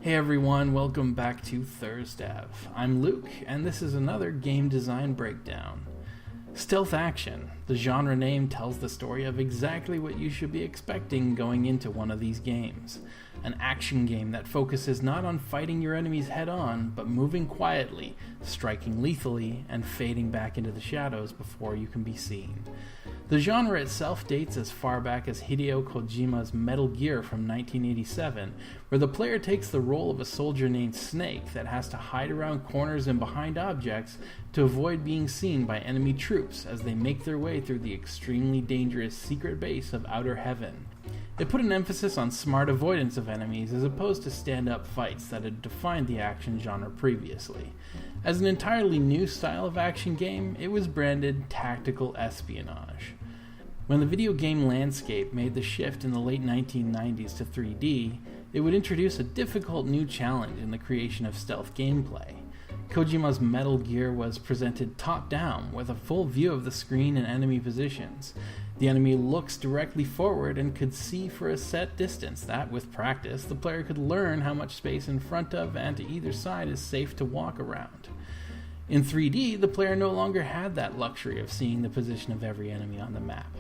Hey everyone, welcome back to ThursDev. I'm Luke, and this is another game design breakdown. Stealth action. The genre name tells the story of exactly what you should be expecting going into one of these games. An action game that focuses not on fighting your enemies head on, but moving quietly, striking lethally, and fading back into the shadows before you can be seen. The genre itself dates as far back as Hideo Kojima's Metal Gear from 1987, where the player takes the role of a soldier named Snake that has to hide around corners and behind objects to avoid being seen by enemy troops as they make their way through the extremely dangerous secret base of Outer Heaven. It put an emphasis on smart avoidance of enemies as opposed to stand-up fights that had defined the action genre previously. As an entirely new style of action game, it was branded tactical espionage. When the video game landscape made the shift in the late 1990s to 3D, it would introduce a difficult new challenge in the creation of stealth gameplay. Kojima's Metal Gear was presented top-down with a full view of the screen and enemy positions. The enemy looks directly forward and could see for a set distance that, with practice, the player could learn how much space in front of and to either side is safe to walk around. In 3D, the player no longer had that luxury of seeing the position of every enemy on the map.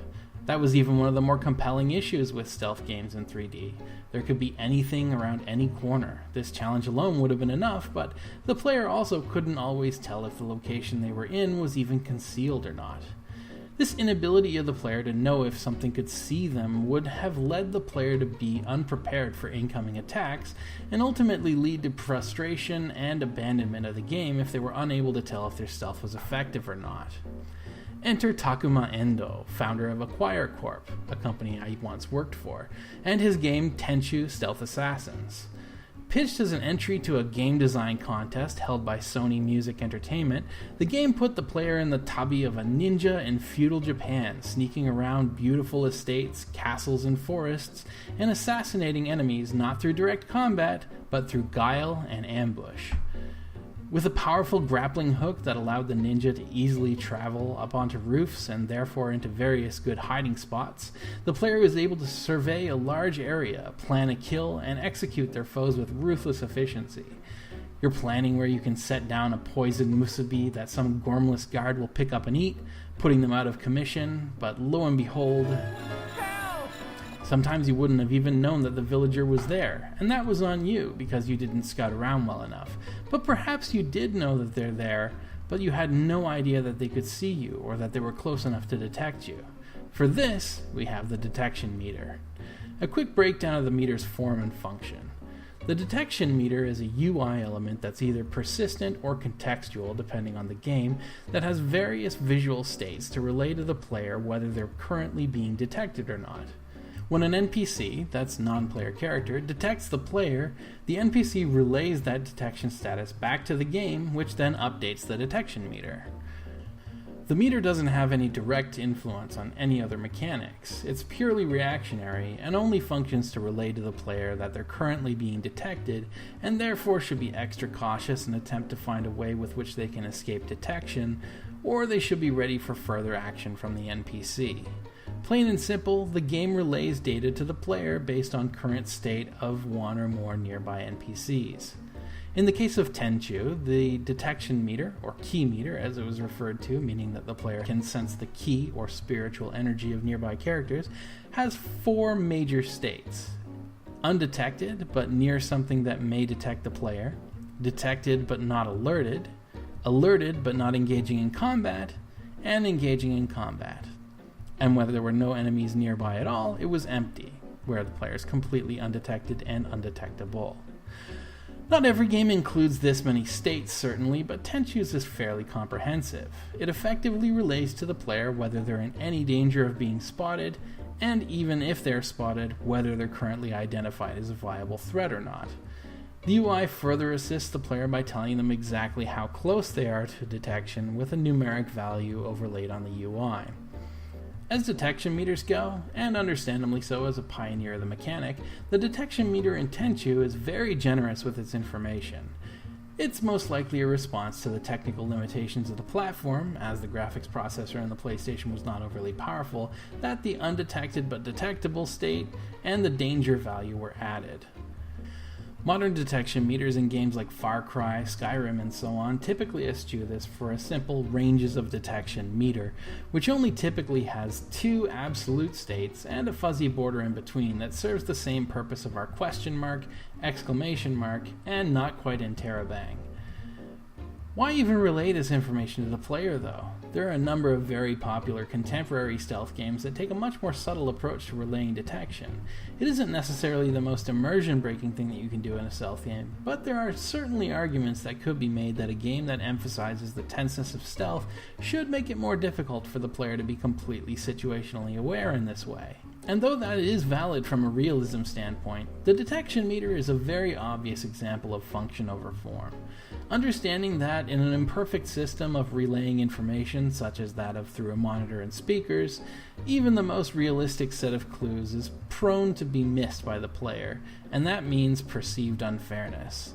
That was even one of the more compelling issues with stealth games in 3D. There could be anything around any corner. This challenge alone would have been enough, but the player also couldn't always tell if the location they were in was even concealed or not. This inability of the player to know if something could see them would have led the player to be unprepared for incoming attacks, and ultimately lead to frustration and abandonment of the game if they were unable to tell if their stealth was effective or not. Enter Takuma Endo, founder of Acquire Corp., a company I once worked for, and his game Tenchu Stealth Assassins. Pitched as an entry to a game design contest held by Sony Music Entertainment, the game put the player in the tabi of a ninja in feudal Japan, sneaking around beautiful estates, castles, and forests, and assassinating enemies not through direct combat, but through guile and ambush. With a powerful grappling hook that allowed the ninja to easily travel up onto roofs and therefore into various good hiding spots, the player was able to survey a large area, plan a kill, and execute their foes with ruthless efficiency. You're planning where you can set down a poisoned musubi that some gormless guard will pick up and eat, putting them out of commission, but lo and behold, sometimes you wouldn't have even known that the villager was there, and that was on you because you didn't scout around well enough. But perhaps you did know that they're there, but you had no idea that they could see you or that they were close enough to detect you. For this, we have the detection meter. A quick breakdown of the meter's form and function. The detection meter is a UI element that's either persistent or contextual, depending on the game, that has various visual states to relay to the player whether they're currently being detected or not. When an NPC, that's non-player character, detects the player, the NPC relays that detection status back to the game, which then updates the detection meter. The meter doesn't have any direct influence on any other mechanics. It's purely reactionary and only functions to relay to the player that they're currently being detected and therefore should be extra cautious and attempt to find a way with which they can escape detection, or they should be ready for further action from the NPC. Plain and simple, the game relays data to the player based on current state of one or more nearby NPCs. In the case of Tenchu, the detection meter, or key meter as it was referred to, meaning that the player can sense the ki or spiritual energy of nearby characters, has four major states. Undetected, but near something that may detect the player. Detected but not alerted. Alerted but not engaging in combat. And engaging in combat. And whether there were no enemies nearby at all, it was empty, where the player is completely undetected and undetectable. Not every game includes this many states, certainly, but Tenchu's is fairly comprehensive. It effectively relays to the player whether they're in any danger of being spotted, and even if they're spotted, whether they're currently identified as a viable threat or not. The UI further assists the player by telling them exactly how close they are to detection with a numeric value overlaid on the UI. As detection meters go, and understandably so as a pioneer of the mechanic, the detection meter in Tenchu is very generous with its information. It's most likely a response to the technical limitations of the platform, as the graphics processor in the PlayStation was not overly powerful, that the undetected but detectable state and the danger value were added. Modern detection meters in games like Far Cry, Skyrim, and so on typically eschew this for a simple ranges of detection meter, which only typically has two absolute states and a fuzzy border in between that serves the same purpose of our question mark, exclamation mark, and not quite interrobang. Why even relay this information to the player, though? There are a number of very popular contemporary stealth games that take a much more subtle approach to relaying detection. It isn't necessarily the most immersion-breaking thing that you can do in a stealth game, but there are certainly arguments that could be made that a game that emphasizes the tenseness of stealth should make it more difficult for the player to be completely situationally aware in this way. And though that is valid from a realism standpoint, the detection meter is a very obvious example of function over form. Understanding that in an imperfect system of relaying information, such as that of through a monitor and speakers, even the most realistic set of clues is prone to be missed by the player, and that means perceived unfairness.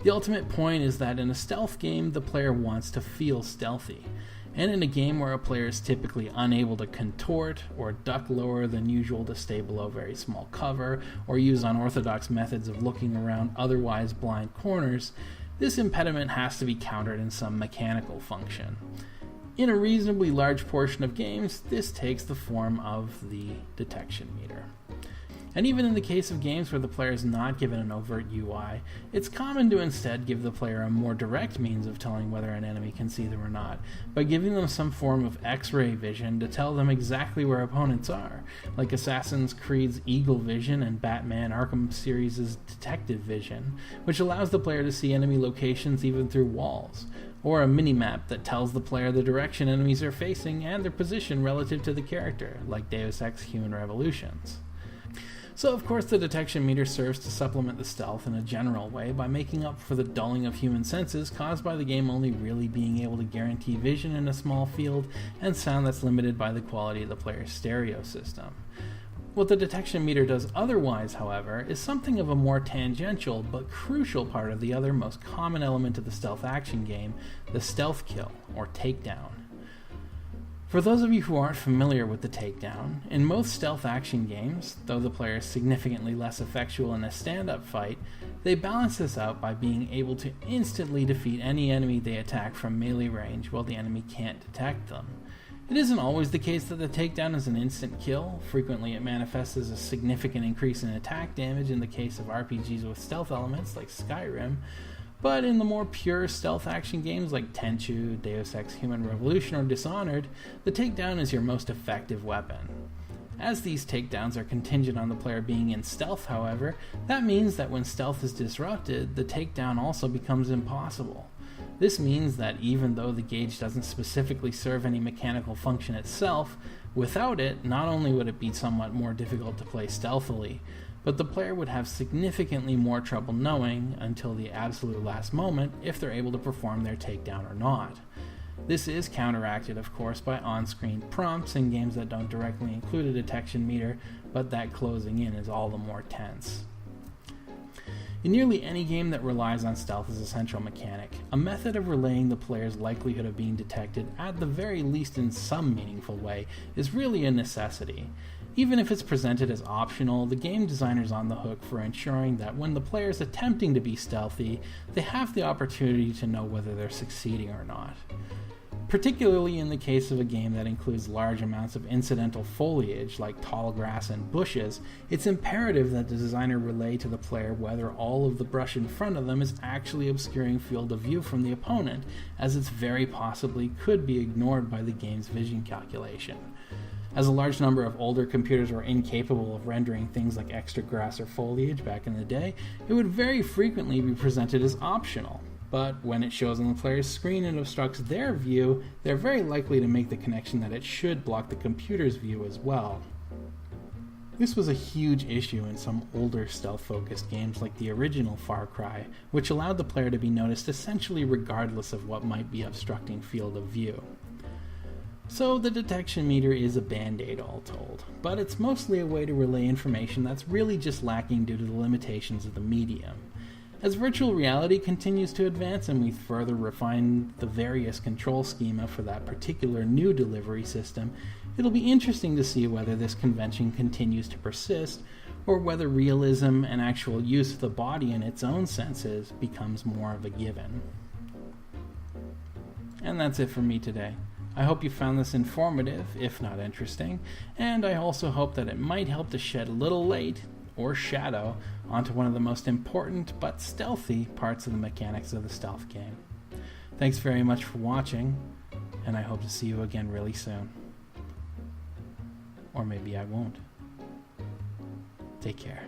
The ultimate point is that in a stealth game, the player wants to feel stealthy. And in a game where a player is typically unable to contort or duck lower than usual to stay below very small cover or use unorthodox methods of looking around otherwise blind corners, this impediment has to be countered in some mechanical function. In a reasonably large portion of games, this takes the form of the detection meter. And even in the case of games where the player is not given an overt UI, it's common to instead give the player a more direct means of telling whether an enemy can see them or not, by giving them some form of X-ray vision to tell them exactly where opponents are, like Assassin's Creed's Eagle Vision and Batman Arkham series' Detective Vision, which allows the player to see enemy locations even through walls, or a minimap that tells the player the direction enemies are facing and their position relative to the character, like Deus Ex Human Revolutions. So of course the detection meter serves to supplement the stealth in a general way by making up for the dulling of human senses caused by the game only really being able to guarantee vision in a small field and sound that's limited by the quality of the player's stereo system. What the detection meter does otherwise, however, is something of a more tangential but crucial part of the other most common element of the stealth action game, the stealth kill, or takedown. For those of you who aren't familiar with the takedown, in most stealth action games, though the player is significantly less effectual in a stand-up fight, they balance this out by being able to instantly defeat any enemy they attack from melee range while the enemy can't detect them. It isn't always the case that the takedown is an instant kill. Frequently it manifests as a significant increase in attack damage in the case of RPGs with stealth elements like Skyrim, but in the more pure stealth action games like Tenchu, Deus Ex Human Revolution, or Dishonored, the takedown is your most effective weapon. As these takedowns are contingent on the player being in stealth, however, that means that when stealth is disrupted, the takedown also becomes impossible. This means that even though the gauge doesn't specifically serve any mechanical function itself, without it, not only would it be somewhat more difficult to play stealthily, but the player would have significantly more trouble knowing, until the absolute last moment, if they're able to perform their takedown or not. This is counteracted, of course, by on-screen prompts in games that don't directly include a detection meter, but that closing in is all the more tense. In nearly any game that relies on stealth as a central mechanic, a method of relaying the player's likelihood of being detected, at the very least in some meaningful way, is really a necessity. Even if it's presented as optional, the game designer's on the hook for ensuring that when the player is attempting to be stealthy, they have the opportunity to know whether they're succeeding or not. Particularly in the case of a game that includes large amounts of incidental foliage like tall grass and bushes, it's imperative that the designer relay to the player whether all of the brush in front of them is actually obscuring field of view from the opponent, as it very possibly could be ignored by the game's vision calculation. As a large number of older computers were incapable of rendering things like extra grass or foliage back in the day, it would very frequently be presented as optional. But when it shows on the player's screen and obstructs their view, they're very likely to make the connection that it should block the computer's view as well. This was a huge issue in some older stealth-focused games like the original Far Cry, which allowed the player to be noticed essentially regardless of what might be obstructing field of view. So the detection meter is a band-aid all told, but it's mostly a way to relay information that's really just lacking due to the limitations of the medium. As virtual reality continues to advance and we further refine the various control schema for that particular new delivery system, it'll be interesting to see whether this convention continues to persist, or whether realism and actual use of the body in its own senses becomes more of a given. And that's it for me today. I hope you found this informative, if not interesting, and I also hope that it might help to shed a little light, or shadow, onto one of the most important but stealthy parts of the mechanics of the stealth game. Thanks very much for watching, and I hope to see you again really soon. Or maybe I won't. Take care.